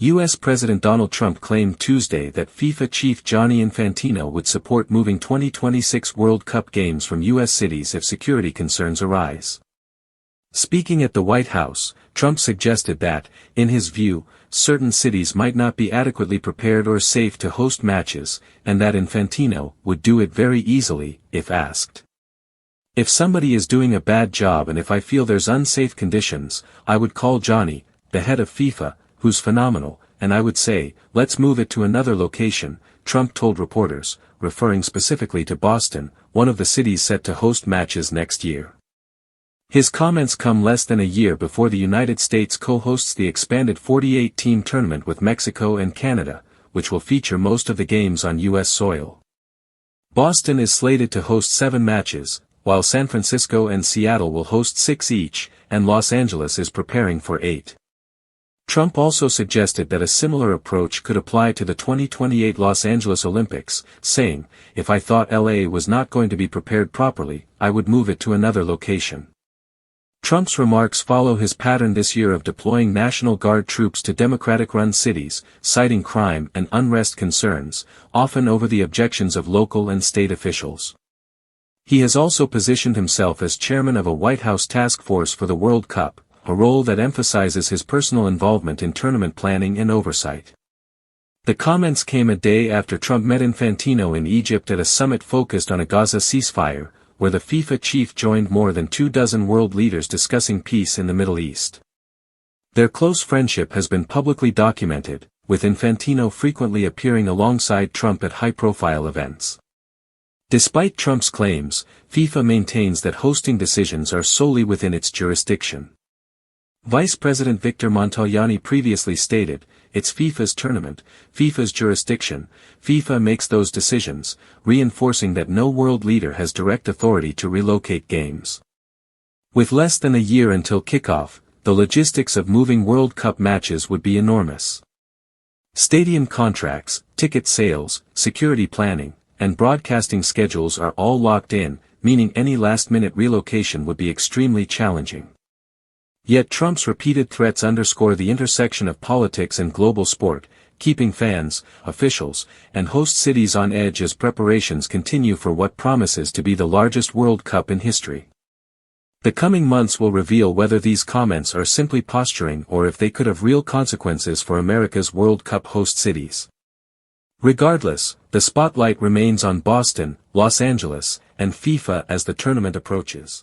U.S. President Donald Trump claimed Tuesday that FIFA chief Gianni Infantino would support moving 2026 World Cup games from U.S. cities if security concerns arise. Speaking at the White House, Trump suggested that, in his view, certain cities might not be adequately prepared or safe to host matches, and that Infantino would do it very easily, if asked. "If somebody is doing a bad job and if I feel there's unsafe conditions, I would call Gianni, the head of FIFA, who's phenomenal, and I would say, let's move it to another location," Trump told reporters, referring specifically to Boston, one of the cities set to host matches next year. His comments come less than a year before the United States co-hosts the expanded 48-team tournament with Mexico and Canada, which will feature most of the games on U.S. soil. Boston is slated to host 7 matches, while San Francisco and Seattle will host 6 each, and Los Angeles is preparing for 8. Trump also suggested that a similar approach could apply to the 2028 Los Angeles Olympics, saying, "If I thought LA was not going to be prepared properly, I would move it to another location." Trump's remarks follow his pattern this year of deploying National Guard troops to Democratic-run cities, citing crime and unrest concerns, often over the objections of local and state officials. He has also positioned himself as chairman of a White House task force for the World Cup, a role that emphasizes his personal involvement in tournament planning and oversight. The comments came a day after Trump met Infantino in Egypt at a summit focused on a Gaza ceasefire, where the FIFA chief joined more than 24 world leaders discussing peace in the Middle East. Their close friendship has been publicly documented, with Infantino frequently appearing alongside Trump at high-profile events. Despite Trump's claims, FIFA maintains that hosting decisions are solely within its jurisdiction. Vice President Victor Montagliani previously stated, "It's FIFA's tournament, FIFA's jurisdiction, FIFA makes those decisions," reinforcing that no world leader has direct authority to relocate games. With less than a year until kickoff, the logistics of moving World Cup matches would be enormous. Stadium contracts, ticket sales, security planning, and broadcasting schedules are all locked in, meaning any last-minute relocation would be extremely challenging. Yet Trump's repeated threats underscore the intersection of politics and global sport, keeping fans, officials, and host cities on edge as preparations continue for what promises to be the largest World Cup in history. The coming months will reveal whether these comments are simply posturing or if they could have real consequences for America's World Cup host cities. Regardless, the spotlight remains on Boston, Los Angeles, and FIFA as the tournament approaches.